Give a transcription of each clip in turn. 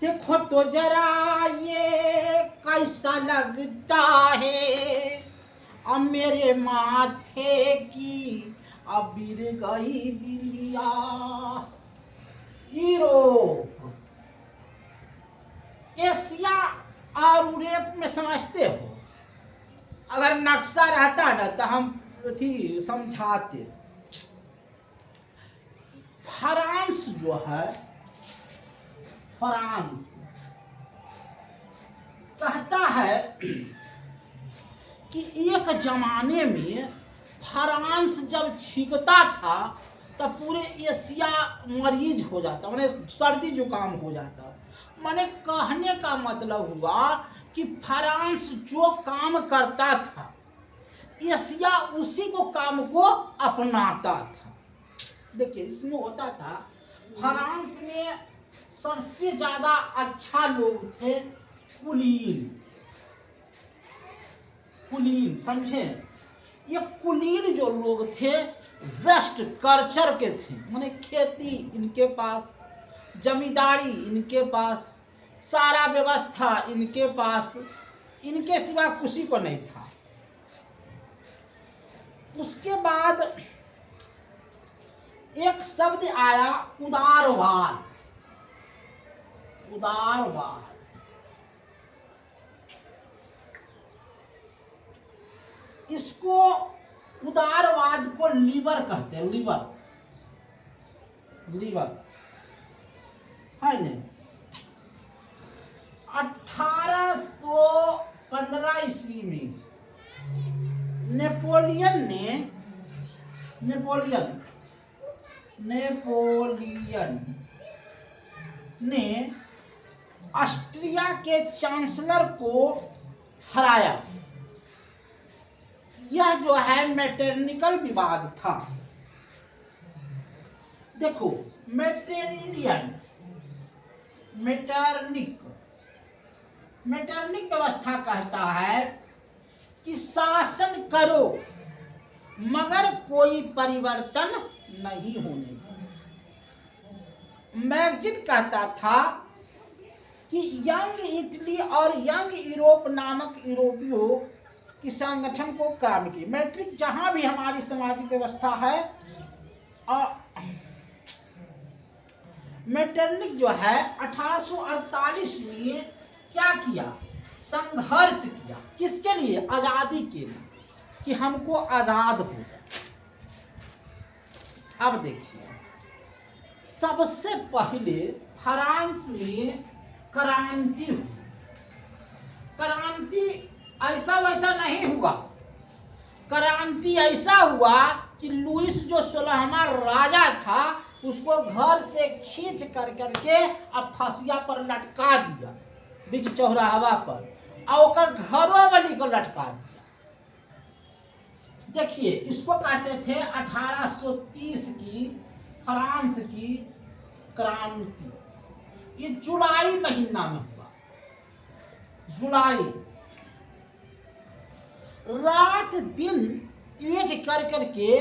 देखो तो जरा ये कैसा लगता है, अब मेरे माथे की अब गिर गई बिंदिया। यूरोप, एशिया और यूरोप में समझते हो? अगर नक्शा रहता ना तो हम थी समझाते। फ्रांस जो है, फ्रांस कहता है कि एक जमाने में फ्रांस जब छींकता था तब पूरे एशिया मरीज हो जाता, माने सर्दी जुकाम हो जाता। माने कहने का मतलब हुआ कि फ्रांस जो काम करता था एशिया उसी को काम को अपनाता था। देखिए इसमें होता था, फ्रांस में सबसे ज्यादा अच्छा लोग थे कुलीन। कुलीन समझे? ये कुलीन जो लोग थे वेस्ट कल्चर के थे, माने खेती इनके पास, जमींदारी इनके पास, सारा व्यवस्था इनके पास, इनके सिवा किसी को नहीं था। उसके बाद एक शब्द आया उदारवाद। उदारवाद इसको, उदारवाद को लीवर कहते हैं। लीवर, लीवर है नहीं। 1815 ईस्वी में नेपोलियन ने ऑस्ट्रिया के चांसलर को हराया। यह जो है मेटरनिकल विवाद था। देखो मेटरनिक व्यवस्था कहता है कि शासन करो मगर कोई परिवर्तन नहीं होने। मैगजीन कहता था कि यंग इटली और यंग यूरोप नामक यूरोपियों की संगठन को काम की। मैट्रिक जहां भी हमारी सामाजिक व्यवस्था है, और मेटरनिक जो है 1848 में क्या किया? संघर्ष किया। किसके लिए? आजादी के लिए, कि हमको आजाद हो जाए। अब देखिए, सबसे पहले फ्रांस में क्रांति हुई। क्रांति ऐसा वैसा नहीं हुआ। क्रांति ऐसा हुआ कि लुइस जो 16वां राजा था उसको घर से खींच कर करके अब फसिया पर लटका दिया, बीच चौराहा पर, और घरों वाली को लटका दिया। देखिए इसको कहते थे 1830 की फ्रांस की क्रांति। ये जुलाई महीना में हुआ। जुलाई, रात दिन एक कर करके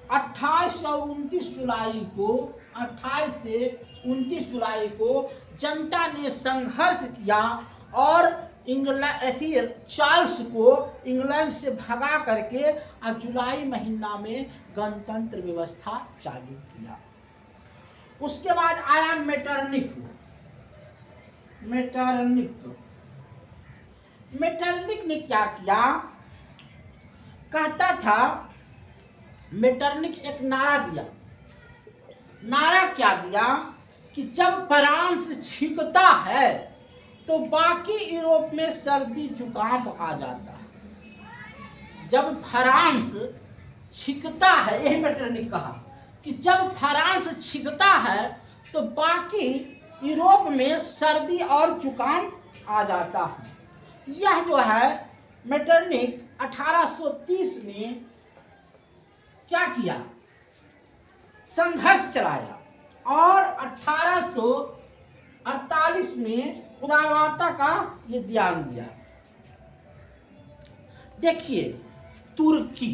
28 और 29 जुलाई को, 28 से 29 जुलाई को जनता ने संघर्ष किया और इंग्लैंड चार्ल्स को इंग्लैंड से भगा करके और जुलाई महीना में गणतंत्र व्यवस्था चालू किया। उसके बाद आया मेटरनिक ने क्या किया? कहता था, मेटरनिक एक नारा दिया। नारा क्या दिया? कि जब फ्रांस छींकता है तो बाकी यूरोप में सर्दी जुकाम आ जाता है। जब फ्रांस छींकता है, यही मेटरनिक कहा कि जब फ्रांस छींकता है तो बाकी यूरोप में सर्दी और जुकाम आ जाता है। यह जो है मेटरनिक 1830 में क्या किया? संघर्ष चलाया और 1848 में उदारवादता का ये ध्यान दिया। देखिए तुर्की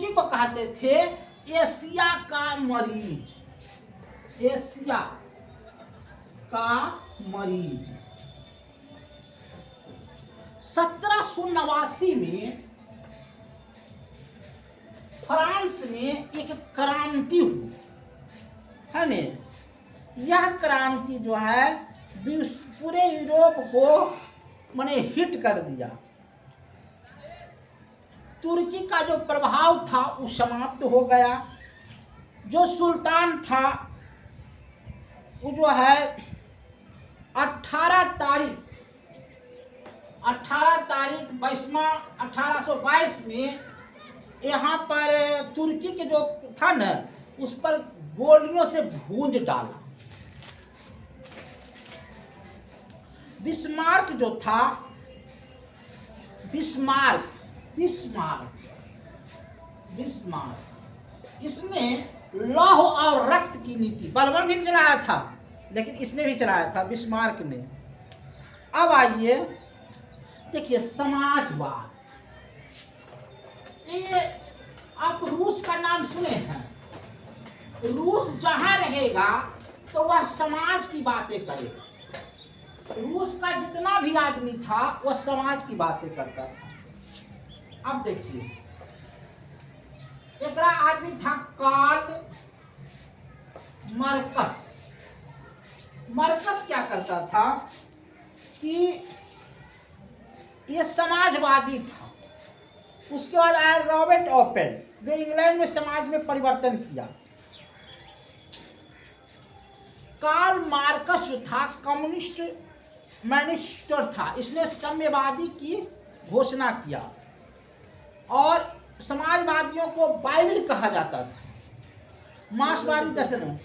को कहते थे एशिया का मरीज। एशिया का मरीज। 1789 में फ्रांस में एक क्रांति हुई है ने। यह क्रांति जो है पूरे यूरोप को माने हिट कर दिया। तुर्की का जो प्रभाव था वो समाप्त हो गया। जो सुल्तान था वो जो है 18 तारीख 1822 में यहाँ पर तुर्की के जो था न उस पर गोलियों से भूंज डाला। बिस्मार्क जो था बिस्मार्क इसने लौह और रक्त की नीति बलबन भी चलाया था, लेकिन इसने भी चलाया था बिस्मार्क ने। अब आइए देखिए समाजवाद। ये आप रूस का नाम सुने हैं। रूस जहां रहेगा तो वह समाज की बातें करेगा। रूस का जितना भी आदमी था वह समाज की बातें करता था। अब देखिए एक आदमी था कार्ल मार्कस। मार्कस क्या करता था कि ये समाजवादी था। उसके बाद आया रॉबर्ट ओपन जो इंग्लैंड में समाज में परिवर्तन किया। कार्ल मार्कस जो था कम्युनिस्ट मैनिस्टर था। इसने साम्यवादी की घोषणा किया और समाजवादियों को बाइबल कहा जाता था। मार्क्सवादी दर्शन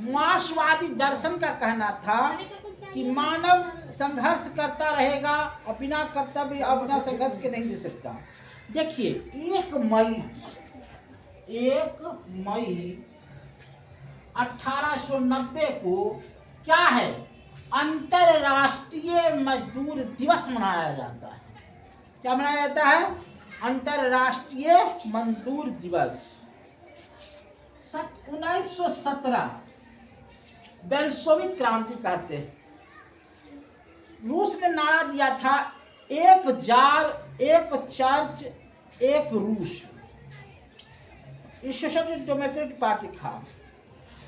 मार्क्सवादी दर्शन का कहना था कि मानव संघर्ष करता रहेगा और बिना कर्तव्य और बिना संघर्ष के नहीं जी सकता। देखिए 1 मई 1890 को क्या है अंतरराष्ट्रीय मजदूर दिवस मनाया जाता है। क्या मनाया जाता है? अंतरराष्ट्रीय मजदूर दिवस। 1917 बेल्शेविक क्रांति कहते हैं। रूस ने नारा दिया था एक जार, एक चर्च, एक रूस। सोशलिस्ट डेमोक्रेटिक पार्टी था।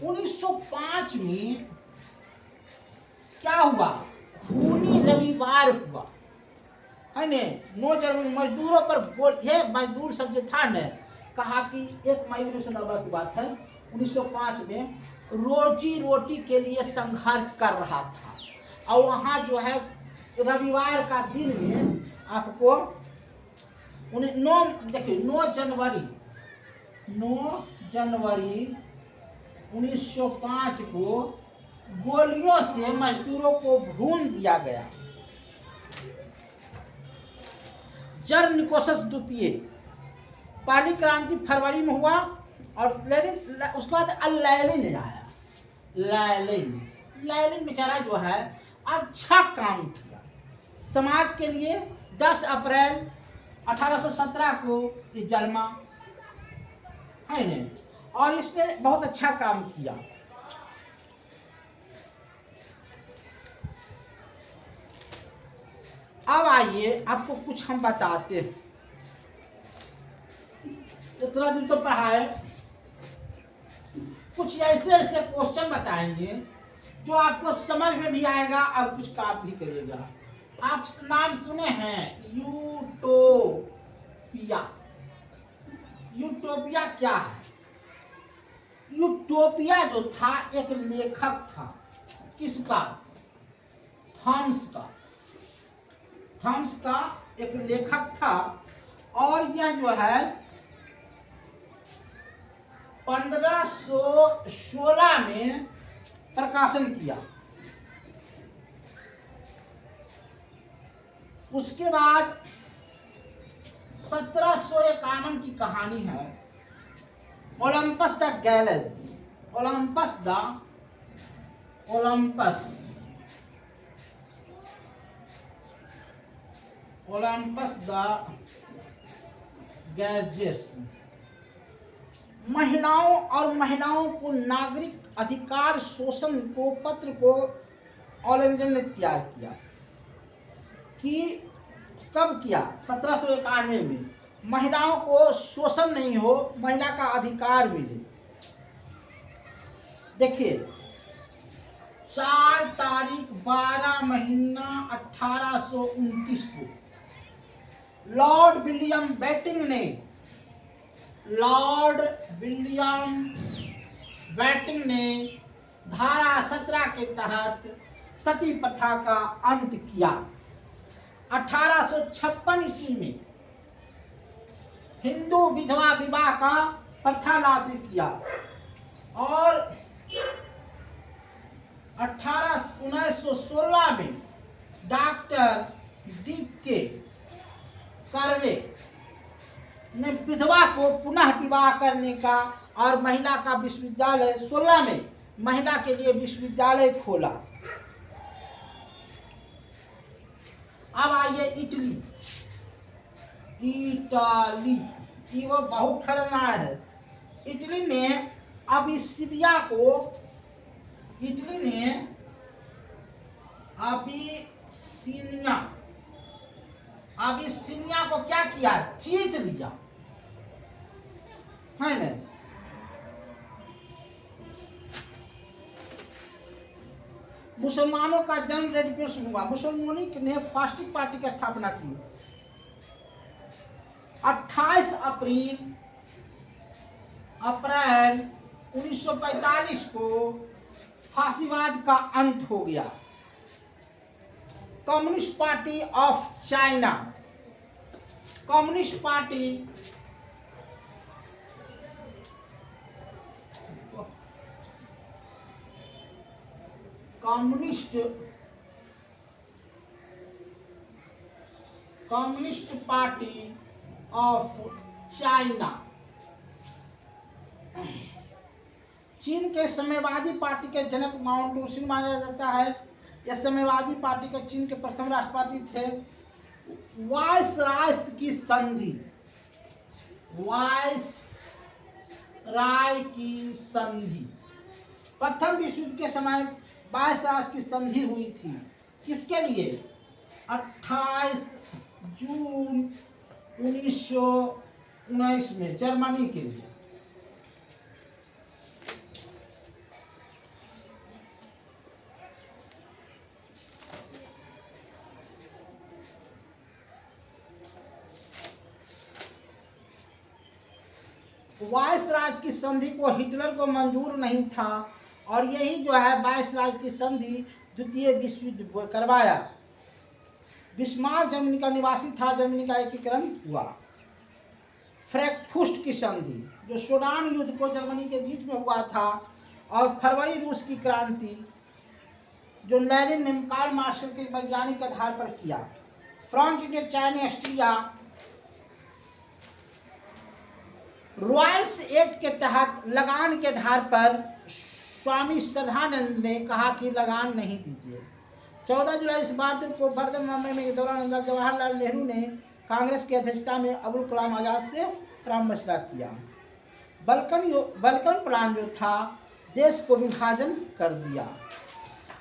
1905 में क्या हुआ? खूनी रविवार हुआ है ने। 9 जनवरी मजदूरों पर ये मजदूर सब जो था ने कहा कि 1 मई 1990 की बात है। 1905 में रोजी रोटी के लिए संघर्ष कर रहा था और वहाँ जो है रविवार का दिन में आपको 9 जनवरी 1905 को गोलियों से मजदूरों को भून दिया गया। जर निकोलस द्वितीय पहली क्रांति फरवरी में हुआ और लेनिन उसके बाद लेनिन आया। लेनिन बेचारा जो है अच्छा काम किया समाज के लिए। 10 अप्रैल 1817 को ये जन्मा है ने और इसने बहुत अच्छा काम किया। अब आइए आपको कुछ हम बताते हैं। इतना दिन तो पढ़ाए, कुछ ऐसे क्वेश्चन बताएंगे जो आपको समझ में भी आएगा और कुछ काम भी करेगा। आप नाम सुने हैं यूटोपिया? यूटोपिया क्या है? यूटोपिया जो था एक लेखक था। किसका? थॉमस का एक लेखक था और यह जो है 1516 में प्रकाशन किया। उसके बाद 1751 की कहानी है Olympe de Gouges. Olympe de Gouges महिलाओं और महिलाओं को नागरिक अधिकार शोषण को पत्र को ऑरेंजन ने तैयार किया कि कब किया 1791 में महिलाओं को शोषण नहीं हो, महिला का अधिकार मिले। देखिए 4 तारीख 12 महीना 1829 को लॉर्ड विलियम बेटिंग ने धारा 17 के तहत सती प्रथा का अंत किया। 1856 ईस्वी में हिंदू विधवा विवाह का प्रथा लागू किया और 1916 में डॉक्टर D.K. कर्वे ने विधवा को पुनः विवाह करने का और महिला का विश्वविद्यालय 16 में महिला के लिए विश्वविद्यालय खोला। अब आइए इटली वो बहुत खतरनाक है। इटली ने अबिसिनिया को क्या किया, जीत लिया है ना। मुसलमानों का जन्म रेडिकेशन हुआ। मुसलमानी ने फास्टिक पार्टी की स्थापना की। 28 अप्रैल 1945 को फांसीवाद का अंत हो गया। Communist party of China communist party of China चीन के साम्यवादी पार्टी के जनक माओ त्से माना जाता है। यह साम्यवादी पार्टी के चीन के प्रथम राष्ट्रपति थे। वायसराय की संधि प्रथम विश्व युद्ध के समय वायसराय की संधि हुई थी। किसके लिए? 28 जून 1919 में जर्मनी के लिए। वायसराय की संधि को हिटलर को मंजूर नहीं था और यही जो है वायसराय की संधि द्वितीय विश्व युद्ध करवाया। बिस्मार्क जर्मनी का निवासी था। जर्मनी का एकीकरण हुआ। फ्रैंकफर्ट की संधि जो सूडान युद्ध को जर्मनी के बीच में हुआ था और फरवरी रूस की क्रांति जो लेनिन ने कार्ल मार्क्स के वैज्ञानिक आधार पर किया। France India China Austria Royals act के तहत लगान के आधार पर स्वामी श्रद्धानंद ने कहा कि लगान नहीं दीजिए। 14 जुलाई इस बात को बर्दन मामले में के दौरान जवाहरलाल नेहरू ने कांग्रेस की अध्यक्षता में अबुल कलाम आज़ाद से परामर्श किया। बल्कन प्लान जो था देश को विभाजन कर दिया।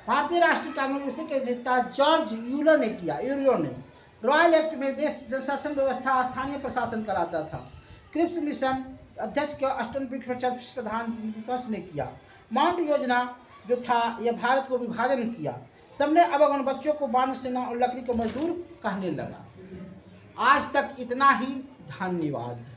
भारतीय राष्ट्रीय कांग्रेस की अध्यक्षता जॉर्ज यूलो ने किया। रॉयल एक्ट में देश जनशासन व्यवस्था स्थानीय प्रशासन कराता था। क्रिप्स मिशन अध्यक्ष के अष्टम प्रधान विपक्ष ने किया। माउंट योजना जो था यह भारत को विभाजन किया। सबने अब उन बच्चों को बाण सेना और लकड़ी के मजदूर कहने लगा। आज तक इतना ही। धन्यवाद।